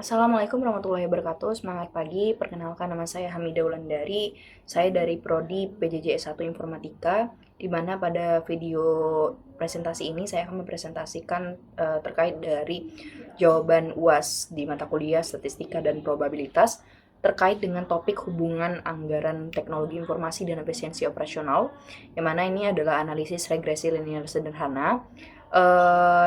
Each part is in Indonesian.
Assalamualaikum warahmatullahi wabarakatuh. Semangat pagi. Perkenalkan, nama saya Hamidah Wulandari. Saya dari Prodi PJJ S1 Informatika, di mana pada video presentasi ini saya akan mempresentasikan terkait dari jawaban UAS di mata kuliah Statistika dan Probabilitas terkait dengan topik hubungan anggaran teknologi informasi dan efisiensi operasional, yang mana ini adalah analisis regresi linear sederhana,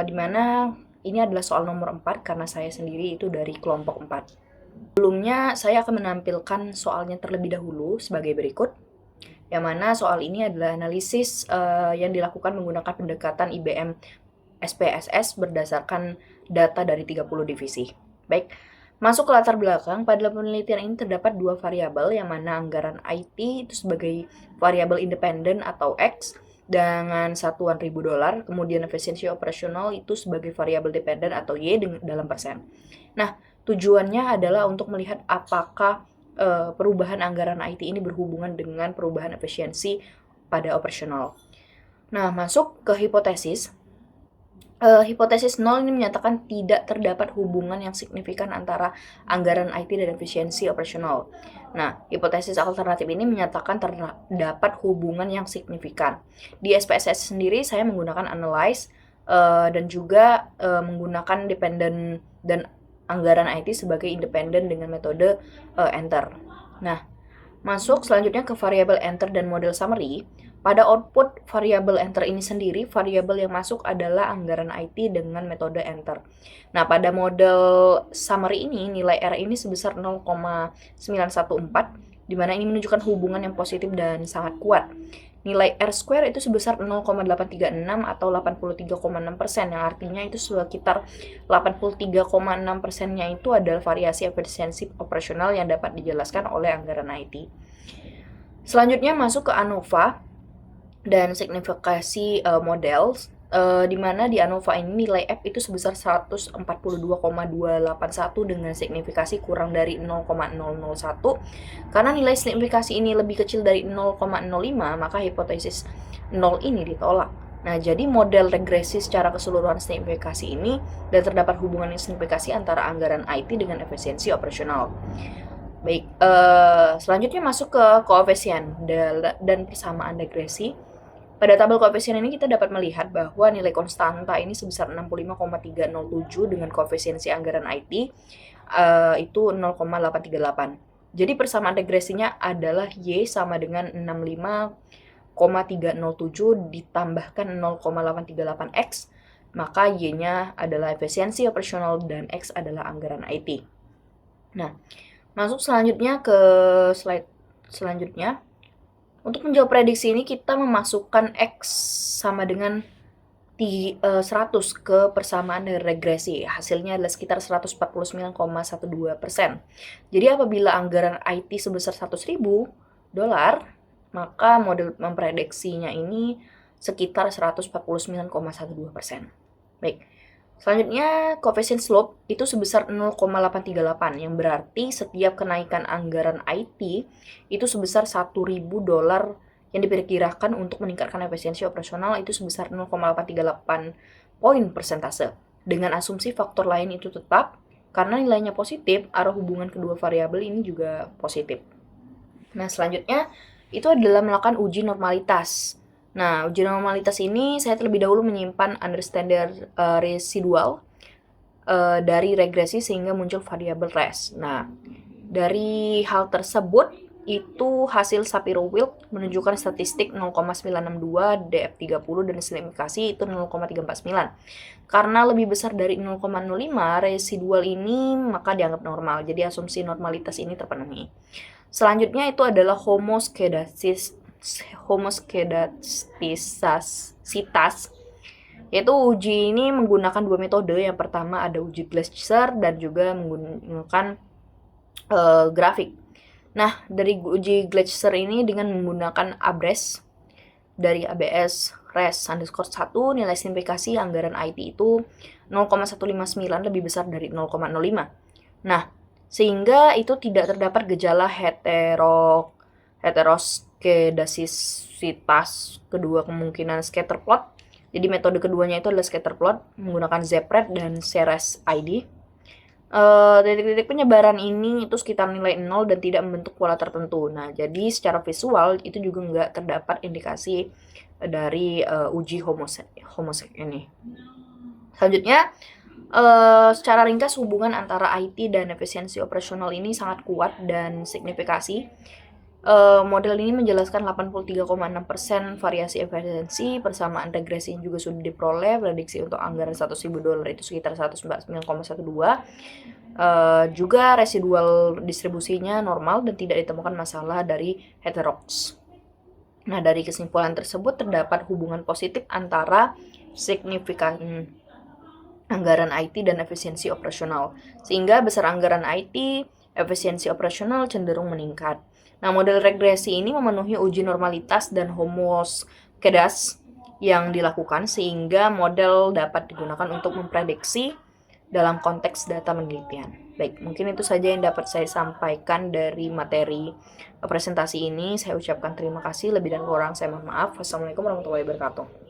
di mana ini adalah soal nomor 4 karena saya sendiri itu dari kelompok 4. Sebelumnya saya akan menampilkan soalnya terlebih dahulu sebagai berikut. Yang mana soal ini adalah analisis yang dilakukan menggunakan pendekatan IBM SPSS berdasarkan data dari 30 divisi. Baik, masuk ke latar belakang, pada penelitian ini terdapat dua variabel, yang mana anggaran IT itu sebagai variabel independen atau X dengan satuan ribu dolar, kemudian efisiensi operasional itu sebagai variabel dependen atau Y dalam persen. Nah, tujuannya adalah untuk melihat apakah perubahan anggaran IT ini berhubungan dengan perubahan efisiensi pada operasional. Nah, masuk ke hipotesis. Hipotesis 0 ini menyatakan tidak terdapat hubungan yang signifikan antara anggaran IT dan efisiensi operasional. Nah, hipotesis alternatif ini menyatakan terdapat hubungan yang signifikan. Di SPSS sendiri saya menggunakan analyze dan juga menggunakan dependent dan anggaran IT sebagai independen dengan metode enter. Nah, masuk selanjutnya ke variabel enter dan model summary. Pada output variabel enter ini sendiri, variabel yang masuk adalah anggaran IT dengan metode enter. Nah, pada model summary ini, nilai R ini sebesar 0,914, di mana ini menunjukkan hubungan yang positif dan sangat kuat. Nilai R square itu sebesar 0,836 atau 83,6%, yang artinya itu sekitar 83,6%-nya itu adalah variasi efisiensi operasional yang dapat dijelaskan oleh anggaran IT. Selanjutnya masuk ke ANOVA dan signifikasi model, di mana di ANOVA ini nilai F itu sebesar 142,281 dengan signifikasi kurang dari 0,001. Karena nilai signifikasi ini lebih kecil dari 0,05, maka hipotesis 0 ini ditolak. Nah, jadi model regresi secara keseluruhan signifikasi ini dan terdapat hubungan yang signifikasi antara anggaran IT dengan efisiensi operasional. Baik, selanjutnya masuk ke koefisien dan persamaan regresi. Pada tabel koefisien ini kita dapat melihat bahwa nilai konstanta ini sebesar 65,307 dengan koefisiensi anggaran IT itu 0,838. Jadi persamaan regresinya adalah Y sama dengan 65,307 ditambahkan 0,838X, maka Y-nya adalah efisiensi operasional dan X adalah anggaran IT. Nah, masuk selanjutnya ke slide selanjutnya. Untuk menjawab prediksi ini, kita memasukkan X sama dengan 100 ke persamaan dari regresi. Hasilnya adalah sekitar 149,12%. Jadi apabila anggaran IT sebesar 100.000 dolar, maka model memprediksinya ini sekitar 149,12%. Baik. Selanjutnya, koefisien slope itu sebesar 0,838, yang berarti setiap kenaikan anggaran IT itu sebesar 1.000 dolar yang diperkirakan untuk meningkatkan efisiensi operasional itu sebesar 0,838 poin persentase. Dengan asumsi faktor lain itu tetap, karena nilainya positif, arah hubungan kedua variabel ini juga positif. Nah, selanjutnya itu adalah melakukan uji normalitas. Nah, uji normalitas ini saya terlebih dahulu menyimpan understanding residual dari regresi sehingga muncul variabel res. Nah, dari hal tersebut itu hasil Shapiro-Wilk menunjukkan statistik 0,962 DF30 dan signifikasi itu 0,349. Karena lebih besar dari 0,05 residual ini maka dianggap normal. Jadi asumsi normalitas ini terpenuhi. Selanjutnya itu adalah homoskedastisitas, yaitu uji ini menggunakan dua metode. Yang pertama ada uji Gleiser dan juga menggunakan grafik. Nah, dari uji Gleiser ini dengan menggunakan ABRES dari ABS res underscore 1, nilai signifikasi anggaran IT itu 0,159 lebih besar dari 0,05. Nah, sehingga itu tidak terdapat gejala heteroskedasisitas. Kedua kemungkinan scatter plot. Jadi metode keduanya itu adalah scatter plot menggunakan Zepred dan Ceres ID. Titik-titik penyebaran ini itu sekitar nilai 0 dan tidak membentuk pola tertentu. Nah, jadi secara visual itu juga nggak terdapat indikasi dari uji homosek ini. Selanjutnya, secara ringkas hubungan antara IT dan efisiensi operasional ini sangat kuat dan signifikasi. Model ini menjelaskan 83,6% variasi efisiensi, persamaan regresi yang juga sudah diperoleh, prediksi untuk anggaran $100.000 itu sekitar 149,12. Juga residual distribusinya normal dan tidak ditemukan masalah dari heterox. Nah, dari kesimpulan tersebut terdapat hubungan positif antara signifikan anggaran IT dan efisiensi operasional. Sehingga besar anggaran IT, efisiensi operasional cenderung meningkat. Nah, model regresi ini memenuhi uji normalitas dan homoskedas yang dilakukan sehingga model dapat digunakan untuk memprediksi dalam konteks data penelitian. Baik, mungkin itu saja yang dapat saya sampaikan dari materi presentasi ini. Saya ucapkan terima kasih, lebih dan kurang saya mohon maaf. Wassalamualaikum warahmatullahi wabarakatuh.